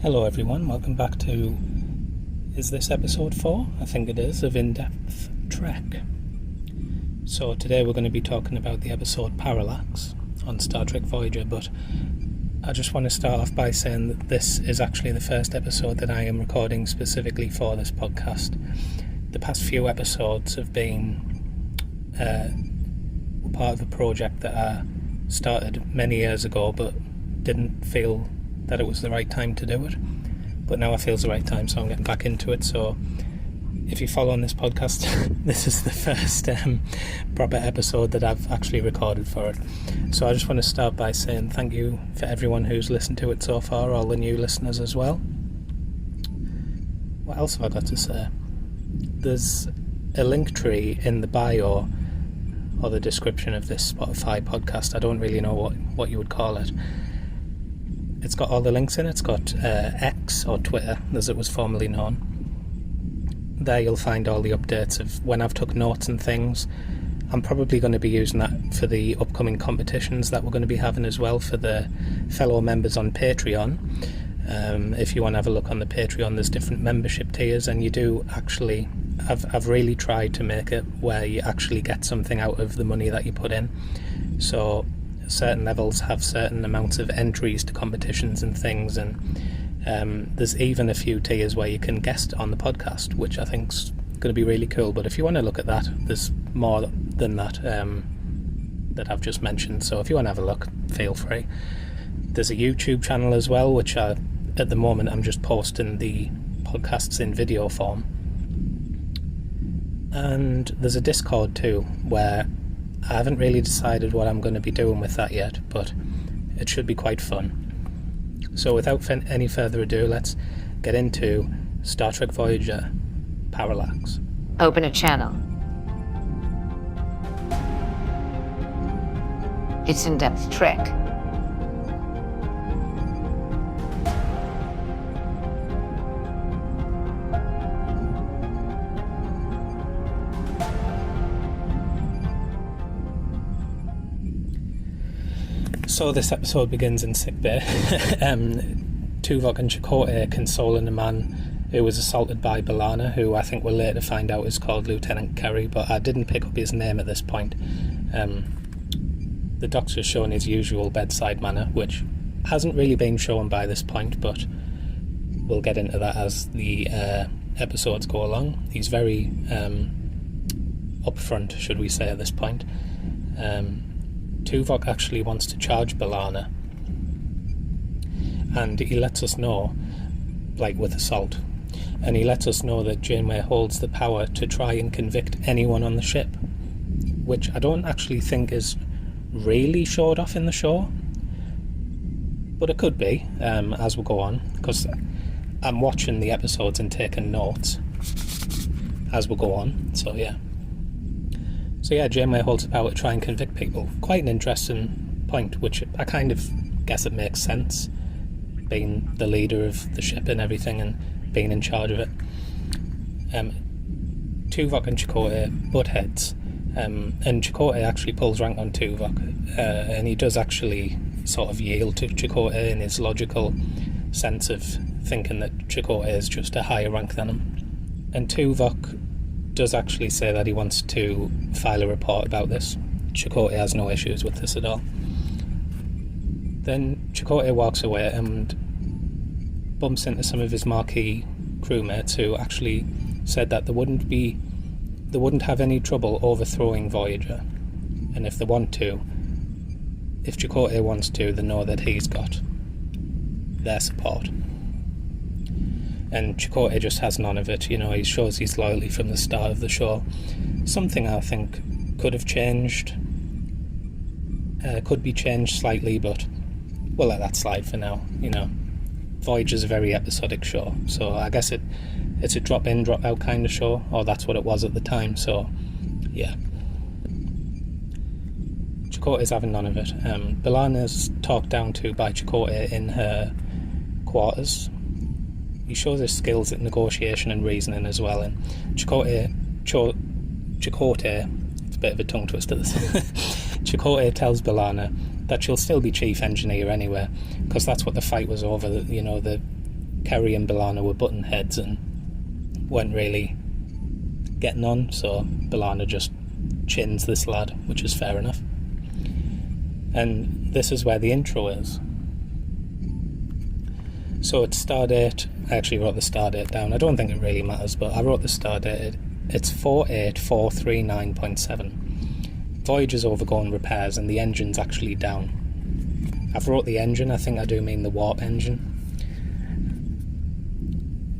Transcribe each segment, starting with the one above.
Hello everyone, welcome back to, is this episode 4? I think it is, of In-Depth Trek. So today we're going to be talking about the episode Parallax on Star Trek Voyager, but I just want to start off by saying that this is actually the first episode that I am recording specifically for this podcast. The past few episodes have been part of a project that I started many years ago but didn't feel that it was the right time to do it, but now it feels the right time, so I'm getting back into it. So if you follow on this podcast, this is the first proper episode that I've actually recorded for it. So I just want to start by saying thank you for everyone who's listened to it so far, all the new listeners as well. What else have I got to say? There's a link tree in the bio or the description of this Spotify podcast. I don't really know what you would call it. It's got all the links in it. It's got X, or Twitter as it was formerly known. There you'll find all the updates of when I've took notes and things. I'm probably going to be using that for the upcoming competitions that we're going to be having as well for the fellow members on Patreon. If you want to have a look on the Patreon, there's different membership tiers, and you do actually, I've really tried to make it where you actually get something out of the money that you put in. So certain levels have certain amounts of entries to competitions and things, and there's even a few tiers where you can guest on the podcast, which I think's going to be really cool. But if you want to look at that, there's more than that that I've just mentioned, so if you want to have a look, feel free. There's a YouTube channel as well, which at the moment I'm just posting the podcasts in video form, and there's a Discord too, where I haven't really decided what I'm going to be doing with that yet, but it should be quite fun. So without any further ado, let's get into Star Trek Voyager Parallax. Open a channel. It's In-Depth Trek. So this episode begins in sickbay. Tuvok and Chakotay are consoling a man who was assaulted by B'Elanna, who I think we'll later find out is called Lieutenant Kerry, but I didn't pick up his name at this point. The Doctor's showing his usual bedside manner, which hasn't really been shown by this point, but we'll get into that as the episodes go along. He's very upfront, should we say, at this point. Tuvok actually wants to charge B'Elanna, and he lets us know, like with assault, and he lets us know that Janeway holds the power to try and convict anyone on the ship, which I don't actually think is really showed off in the show, but it could be as we go on, because I'm watching the episodes and taking notes as we go on. So yeah, Janeway holds the power to try and convict people. Quite an interesting point, which I kind of guess it makes sense, being the leader of the ship and everything and being in charge of it. Tuvok and Chakotay butt heads, and Chakotay actually pulls rank on Tuvok, and he does actually sort of yield to Chakotay in his logical sense of thinking that Chakotay is just a higher rank than him. And Tuvok does actually say that he wants to file a report about this. Chakotay has no issues with this at all. Then Chakotay walks away and bumps into some of his marquee crewmates who actually said that they wouldn't have any trouble overthrowing Voyager, and if Chakotay wants to, they know that he's got their support. And Chakotay just has none of it. You know, he shows his loyalty from the start of the show. Something I think could have changed, could be changed slightly, but we'll let that slide for now. You know, Voyager's a very episodic show, so I guess it's a drop in, drop out kind of show, or that's what it was at the time. So yeah, Chakotay's having none of it. B'Elanna's talked down to by Chakotay in her quarters. He shows his skills at negotiation and reasoning as well, and Chakotay, it's a bit of a tongue twister this. Chakotay tells B'Elanna that she'll still be chief engineer anyway, because that's what the fight was over. You know, the Kerry and B'Elanna were button heads and weren't really getting on, so B'Elanna just chins this lad, which is fair enough. And this is where the intro is. So it's stardate. I actually wrote the stardate down. I don't think it really matters, but I wrote the stardate. It's 48439.7. Voyager's overgone repairs and the engine's actually down. I've wrote the engine. I think I do mean the warp engine.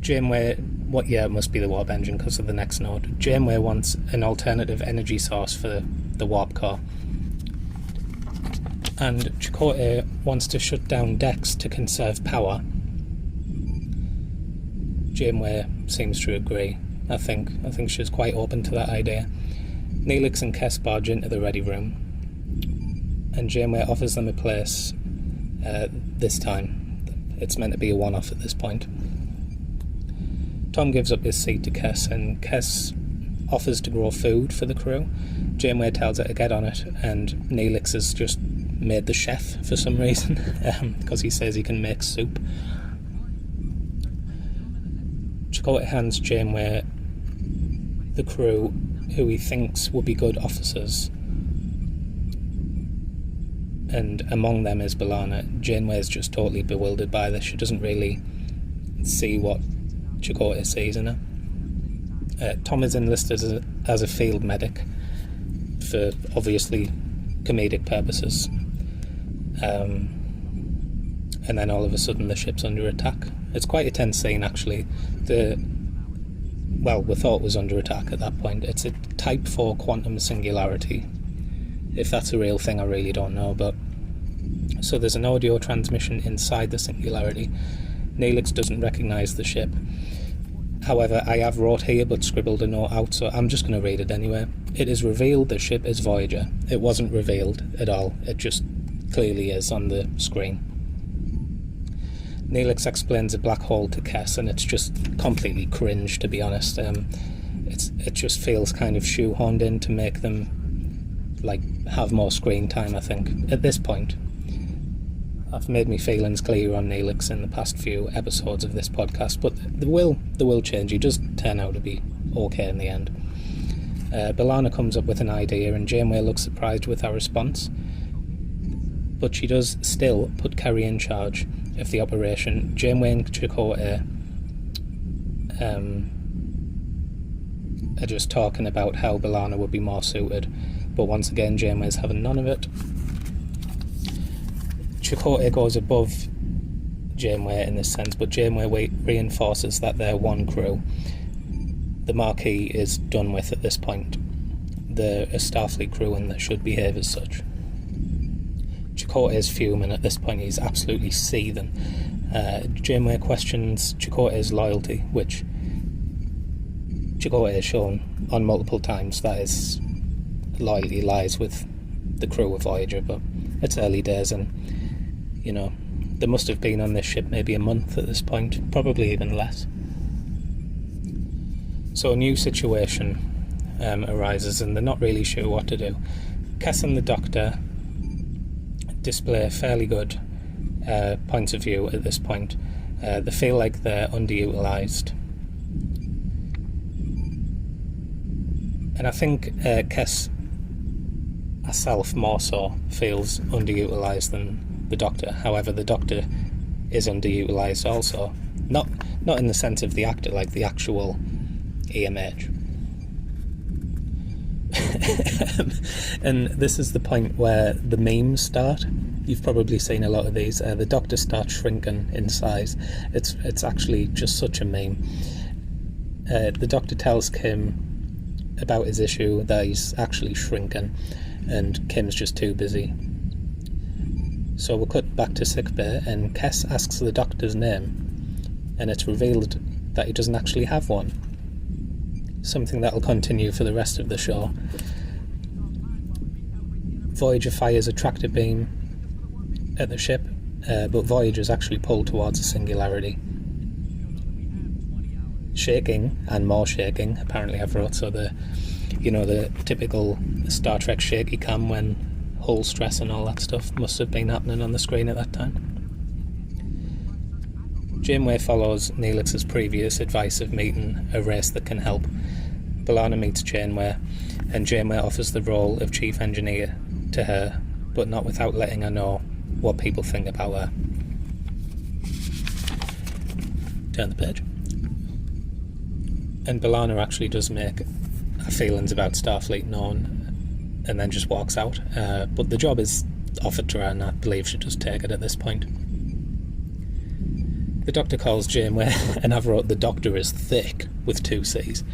Janeway, it must be the warp engine because of the next note. Janeway wants an alternative energy source for the warp core. And Chakotay wants to shut down decks to conserve power. Janeway seems to agree. I think she's quite open to that idea. Neelix and Kes barge into the ready room, and Janeway offers them a place. This time, it's meant to be a one-off at this point. Tom gives up his seat to Kes, and Kes offers to grow food for the crew. Janeway tells her to get on it, and Neelix has just made the chef for some reason, because he says he can make soup. Chakotay hands Janeway the crew who he thinks would be good officers, and among them is B'Elanna. Janeway is just totally bewildered by this. She doesn't really see what Chakotay sees in her. Tom is enlisted as a field medic for obviously comedic purposes. And then all of a sudden the ship's under attack. It's quite a tense scene actually. We thought it was under attack at that point. It's a Type 4 quantum singularity. If that's a real thing, I really don't know. But so there's an audio transmission inside the singularity. Neelix doesn't recognise the ship. However, I have wrote here but scribbled a note out, so I'm just going to read it anyway. It is revealed the ship is Voyager. It wasn't revealed at all. It just clearly is on the screen. Neelix explains a black hole to Kes, and it's just completely cringe, to be honest. It just feels kind of shoehorned in to make them have more screen time, I think, at this point. I've made my feelings clear on Neelix in the past few episodes of this podcast, but they will change. He does turn out to be okay in the end. B'Elanna comes up with an idea, and Janeway looks surprised with our response. But she does still put Kerry in charge of the operation. Janeway and Chakotay are just talking about how B'Elanna would be more suited, but once again Janeway's having none of it. Chakotay goes above Janeway in this sense, but Janeway reinforces that they're one crew. The Marquis is done with at this point. They're a Starfleet crew and they should behave as such. Chakotay is fuming at this point. He's absolutely seething. Janeway questions Chakotay's loyalty, which Chakotay has shown on multiple times that his loyalty lies with the crew of Voyager, but it's early days, and they must have been on this ship maybe a month at this point, probably even less. So a new situation arises, and they're not really sure what to do. Kes and the Doctor display fairly good points of view at this point. They feel like they're underutilised. And I think Kes herself more so feels underutilised than the Doctor. However, the Doctor is underutilised also. Not in the sense of the actor, like the actual EMH. And this is the point where the memes start. You've probably seen a lot of these. The Doctor starts shrinking in size. It's actually just such a meme. The Doctor tells Kim about his issue, that he's actually shrinking, and Kim's just too busy. So we'll cut back to sickbay, and Kes asks the Doctor's name, and it's revealed that he doesn't actually have one. Something that'll continue for the rest of the show. Voyager fires a tractor beam at the ship, but Voyager's actually pulled towards a singularity. Shaking, and more shaking, apparently I've wrote, so the typical Star Trek shaky cam when hull stress and all that stuff must have been happening on the screen at that time. Janeway follows Neelix's previous advice of meeting a race that can help. B'Elanna meets Janeway, and Janeway offers the role of chief engineer to her, but not without letting her know what people think about her. Turn the page. And B'Elanna actually does make her feelings about Starfleet known, and then just walks out. But the job is offered to her, and I believe she'll just take it at this point. The Doctor calls Janeway, and I've wrote the Doctor is thick with 2 C's.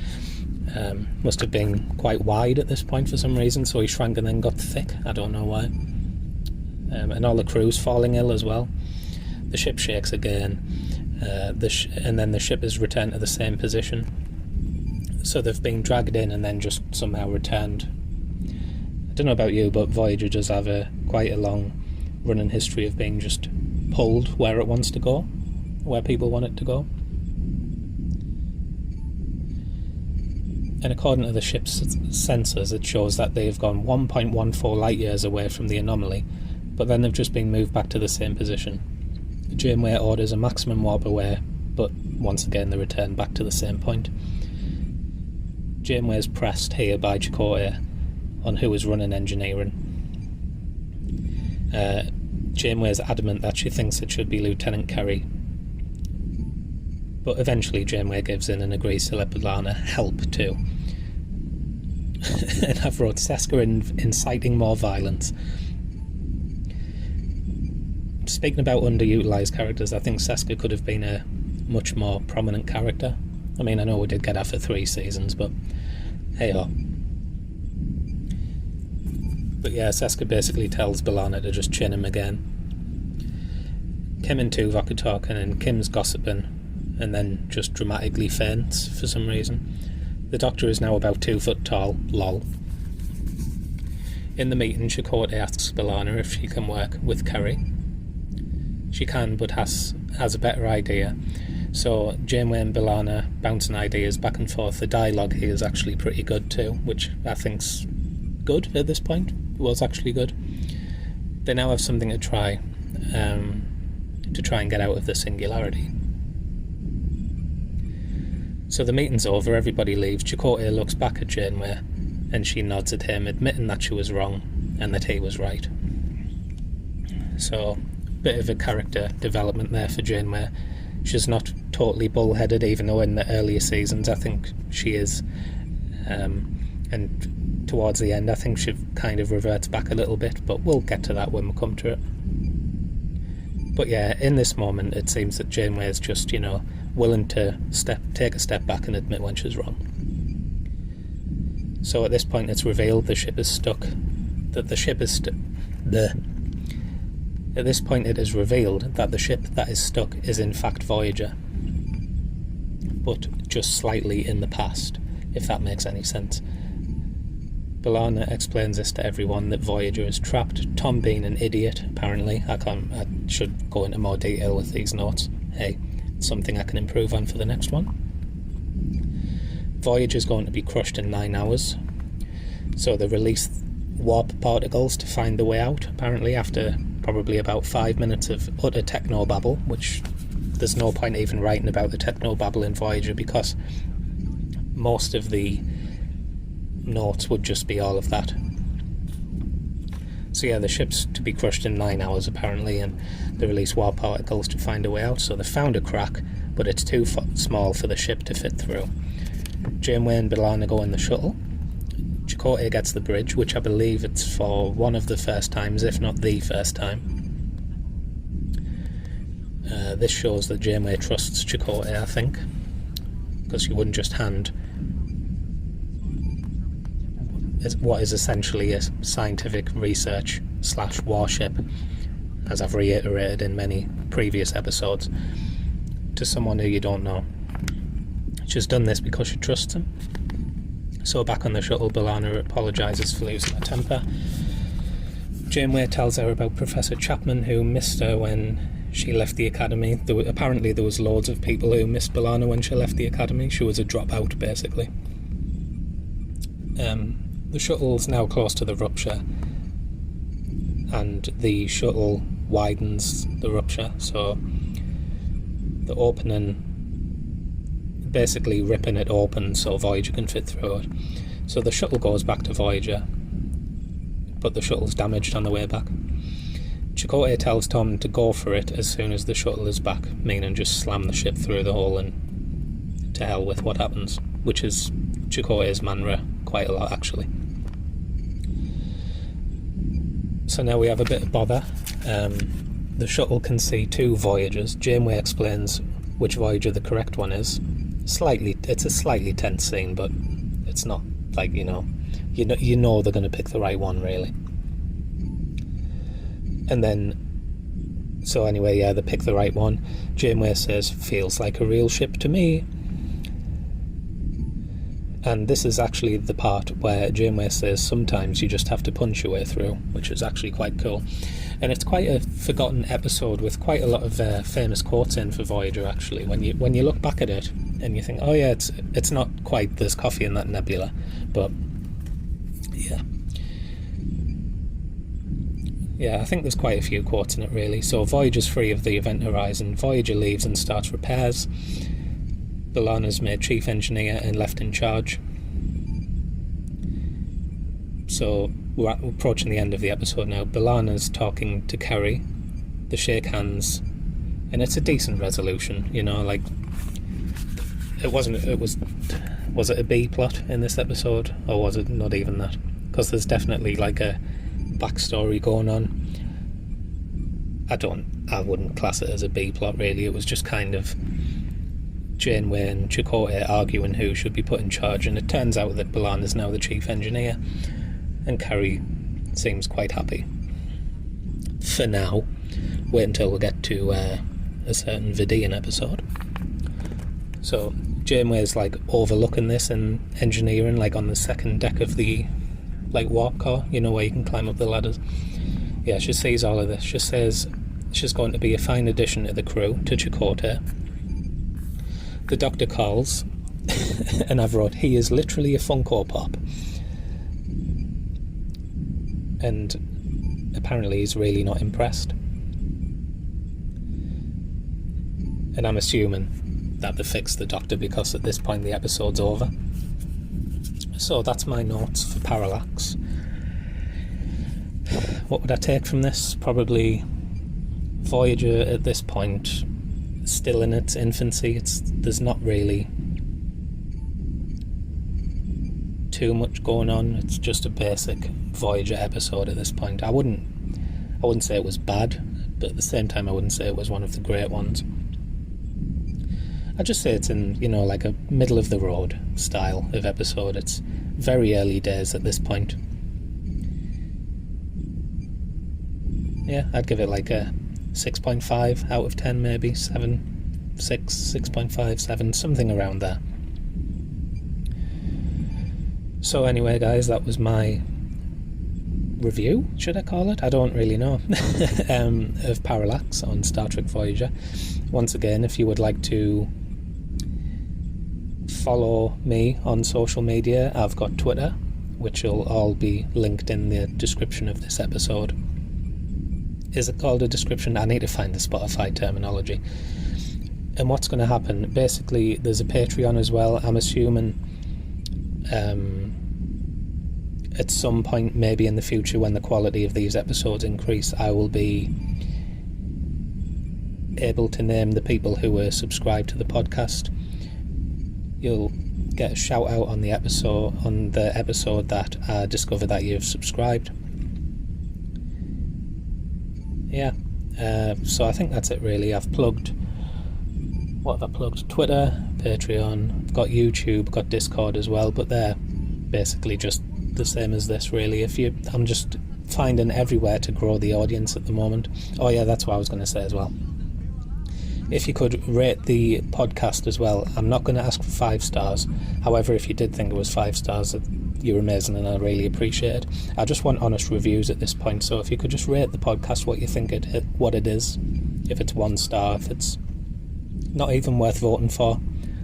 Must have been quite wide at this point for some reason, so he shrank and then got thick. I don't know why. And all the crew's falling ill as well. The ship shakes again, and then the ship is returned to the same position. So they've been dragged in and then just somehow returned. I don't know about you, but Voyager does have quite a long running history of being just pulled where it wants to go, where people want it to go. And according to the ship's sensors, it shows that they've gone 1.14 light years away from the anomaly, but then they've just been moved back to the same position. Janeway orders a maximum warp away, but once again they return back to the same point. Janeway is pressed here by Chakotay on who is running engineering. Janeway is adamant that she thinks it should be Lieutenant Kerry, but eventually Janeway gives in and agrees to let B'Elanna help too. And I've wrote Seska inciting more violence. Speaking about underutilised characters, I think Seska could have been a much more prominent character. I mean, I know we did get her for 3 seasons, but hey-ho. But yeah, Seska basically tells B'Elanna to just chin him again. Kim and Tuvok are talking, and Kim's gossiping, and then just dramatically faints for some reason. The Doctor is now about 2 foot tall, lol. In the meeting, Chakotay asks B'Elanna if she can work with Kerry. She can, but has a better idea. So Janeway and B'Elanna bouncing ideas back and forth. The dialogue here is actually pretty good too, which I think's good at this point. It was actually good. They now have something to try and get out of the singularity. So the meeting's over, everybody leaves. Chakotay looks back at Janeway, and she nods at him, admitting that she was wrong and that he was right. So, bit of a character development there for Janeway. She's not totally bullheaded, even though in the earlier seasons I think she is. And towards the end I think she kind of reverts back a little bit, but we'll get to that when we come to it. But yeah, in this moment it seems that Janeway is just, willing to take a step back and admit when she's wrong. So at this point it's revealed the ship is stuck. At this point it is revealed that the ship that is stuck is in fact Voyager, but just slightly in the past, if that makes any sense. B'Elanna explains this to everyone, that Voyager is trapped, Tom being an idiot, apparently. I should go into more detail with these notes. Hey, it's something I can improve on for the next one. Voyager's going to be crushed in 9 hours, so they release warp particles to find the way out, apparently, after probably about 5 minutes of utter technobabble, which there's no point even writing about the technobabble in Voyager, because most of the notes would just be all of that. So yeah, the ship's to be crushed in 9 hours apparently, and they release warp particles to find a way out. So they found a crack, but it's too small for the ship to fit through. Janeway and B'Elanna go in the shuttle. Chakotay gets the bridge, which I believe it's for one of the first times, if not the first time. This shows that Janeway trusts Chakotay, I think, because she wouldn't just hand what is essentially a scientific research / warship, as I've reiterated in many previous episodes, to someone who you don't know. She's done this because she trusts him. So back on the shuttle, B'Elanna apologises for losing her temper. Janeway tells her about Professor Chapman, who missed her when she left the academy. Apparently there was loads of people who missed B'Elanna when she left the academy. She was a dropout, basically. The shuttle's now close to the rupture, and the shuttle widens the rupture, so the opening, basically ripping it open so Voyager can fit through it. So the shuttle goes back to Voyager, but the shuttle's damaged on the way back. Chakotay tells Tom to go for it as soon as the shuttle is back, meaning just slam the ship through the hole and to hell with what happens, which is Chakotay's mantra quite a lot, actually. So now we have a bit of bother. The shuttle can see two Voyagers. Janeway explains which Voyager the correct one is. It's a slightly tense scene, but it's not like, you know they're going to pick the right one, really. And then, so anyway, yeah, they pick the right one. Janeway says, "Feels like a real ship to me." And this is actually the part where Janeway says sometimes you just have to punch your way through, which is actually quite cool. And it's quite a forgotten episode with quite a lot of famous quotes in for Voyager, actually. When you look back at it and you think, oh yeah, it's not quite "there's coffee in that nebula," but yeah. Yeah, I think there's quite a few quotes in it, really. So Voyager's free of the event horizon. Voyager leaves and starts repairs. B'Elanna's made chief engineer and left in charge. So we're approaching the end of the episode now. B'Elanna's talking to Kerry. They shake hands, and it's a decent resolution. Like was it a B plot in this episode, or was it not even that? Because there's definitely like a backstory going on. I wouldn't class it as a B plot, really. It was just kind of Janeway and Chakotay arguing who should be put in charge, and it turns out that B'Elanna is now the chief engineer, and Kerry seems quite happy. For now. Wait until we get to a certain Vidian episode. So Janeway's like overlooking this and engineering, like on the second deck of the warp core, where you can climb up the ladders. Yeah, she sees all of this. She says she's going to be a fine addition to the crew, to Chakotay. The Doctor calls, and I've wrote, he is literally a Funko Pop. And apparently he's really not impressed. And I'm assuming that they fixed the Doctor because at this point the episode's over. So that's my notes for Parallax. What would I take from this? Probably Voyager at this point, still in its infancy. There's not really too much going on. It's just a basic Voyager episode at this point. I wouldn't say it was bad, but at the same time I wouldn't say it was one of the great ones. I'd just say it's in, like a middle of the road style of episode. It's very early days at this point. Yeah, I'd give it like a 6.5 out of 10, maybe 7, 6, 6.5, 7, something around there. So anyway, guys, that was my review, should I call it? I don't really know, of Parallax on Star Trek Voyager. Once again, if you would like to follow me on social media, I've got Twitter, which will all be linked in the description of this episode. Is it called a description? I need to find the Spotify terminology. And what's going to happen, basically there's a Patreon as well. I'm assuming at some point, maybe in the future, when the quality of these episodes increase, I will be able to name the people who are subscribed to the podcast. You'll get a shout out on the episode that I discover that you've subscribed. Yeah, so I think that's it, really. I've plugged, what have I plugged? Twitter, Patreon, I've got YouTube, got Discord as well, but they're basically just the same as this, really. I'm just finding everywhere to grow the audience at the moment. Oh yeah, that's what I was going to say as well. If you could rate the podcast as well. I'm not going to ask for 5 stars. However, if you did think it was 5 stars, you're amazing and I really appreciate it. I just want honest reviews at this point, so if you could just rate the podcast what you think what it is. If it's 1 star, if it's not even worth voting for,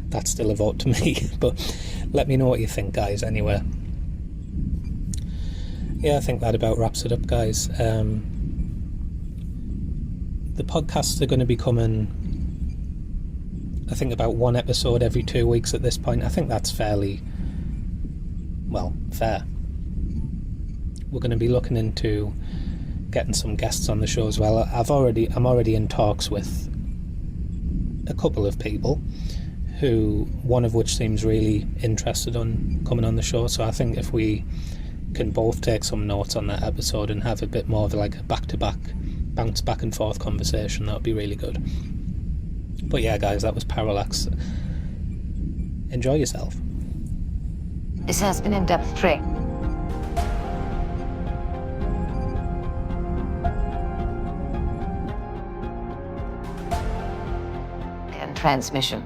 that's still a vote to me. But let me know what you think, guys, anyway. Yeah, I think that about wraps it up, guys. The podcasts are going to be coming I think about one episode every 2 weeks at this point. I think that's fairly, well, fair. We're going to be looking into getting some guests on the show as well. I'm already in talks with a couple of people, one of which seems really interested on coming on the show. So I think if we can both take some notes on that episode and have a bit more of like a back-to-back, bounce back and forth conversation, that would be really good. But yeah, guys, that was Parallax. Enjoy yourself. This has been In-Depth Trick. And transmission.